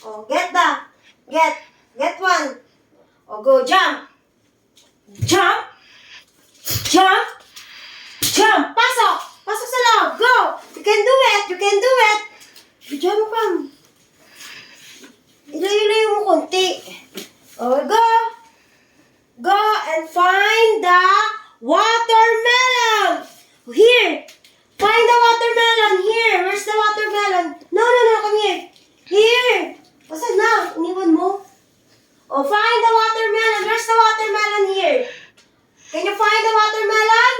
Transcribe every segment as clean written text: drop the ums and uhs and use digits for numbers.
Oh, get one. Oh, go, jump. Jump. Jump. Jump. Pasok. Pasok sa loob. Go. You can do it. You can do it. Jump, Pam. Ilayo-layo mo konti. Oh, go. Go and find the watermelon. Here. Find the watermelon. Here. Where's the watermelon? No. Come here. Here. Saan na? Iniwan mo? Oh, find the watermelon. Where's the watermelon here? Can you find the watermelon?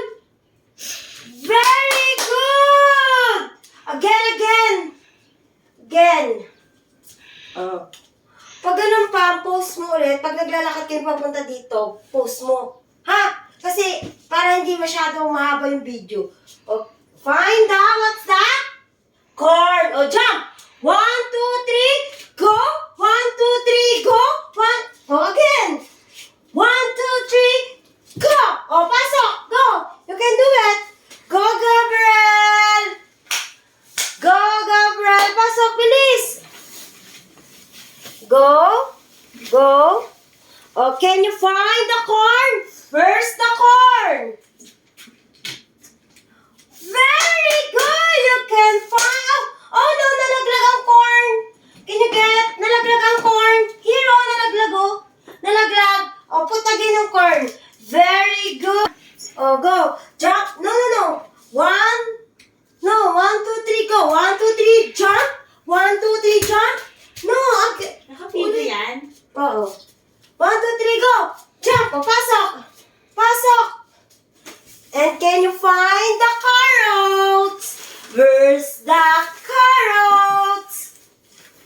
Very good! Again. Oh. Pag ganun pa, post mo ulit. Pag naglalakad kayo papunta dito, post mo. Ha? Kasi, para hindi masyadong mahaba yung video. Oh, find the, what's that? Corn. Oh, jump! 1, 2, 3, go! 1, 2, 3, go! 1, oh, again! 1, 2, 3, go! Oh, pasok! Go! You can do it! Go, Gabriel! Go, Gabriel! Pasok, bilis! Go! Oh, can you find the corn? Where's the corn? Very good! You can find... Oh, no! Nalaglag ang corn! Can you get? Nalaglag ang corn! Here, oh! Nalaglag, oh! Nalaglag! Oh, put again yung corn. Very good! Oh, go! Jump! No! 1, 2, 3, go! 1, 2, 3, jump! 1, 2, 3, jump! No! Okay. Nakapito yan? Oo. 1, 2, 3, go! Jump! O, pasok! And can you find the carrots? Where's the carrots?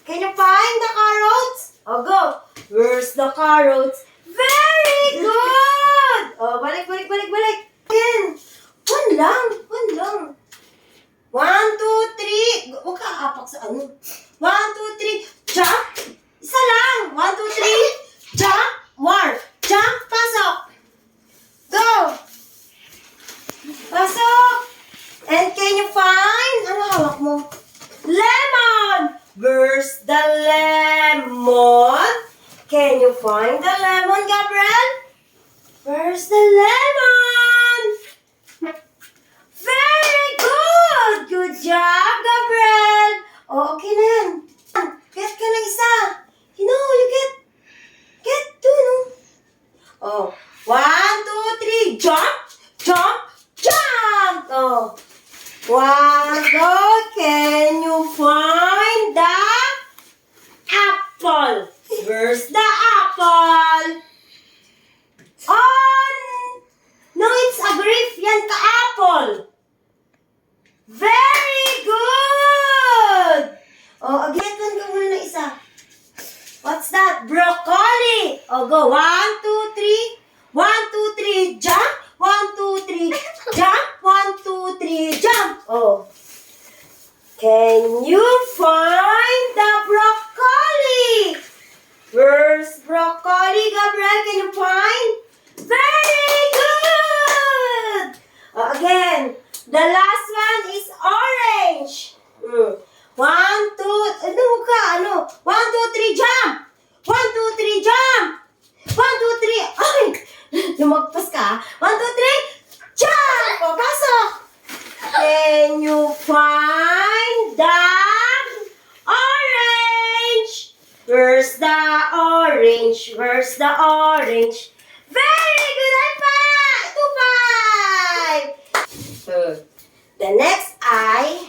Can you find the carrots? O, go! Where's the carrots? Very good! O, balik. Again. One lang. 1, 2, 3. Huwag ka apak sa ano. 1, 2, 3, jump! Isa lang! 1, 2, 3, jump! More! Jump! Pasok! Go! Pasok! And can you find? Ano hawak mo? Lemon! Where's the lemon? Can you find the lemon, Gabriel? Where's the lemon? Very good! Good job, Gabriel! Oh, okay na yan. Get ka ng isa. You know, you get two, no? Oh, 1, 2, 3, jump! Oh, 1, go. Can you find the apple? Where's the apple? Oh, no, it's a grape. Yan ka, apple. Very good! Oh, again, ka muna ng isa. What's that? Broccoli! Oh, go. 1, 2, 3. 1, 2, 3, jump. 1, 2, 3, jump. 1, 2, 3, jump. Oh. Can you find the broccoli? Where's broccoli, Gabriel? Can you find? Very good! Oh, again. The last one is orange. 1, 2, ano? 1, 2, 3, jump! 1, 2, 3, jump! 1, 2, 3, ay! Lumagpas ka. 1, 2, 3, jump! O, pasok! Can you find the orange? Where's the orange? Where's the orange? Very good! High five! 2, 5! The next eye.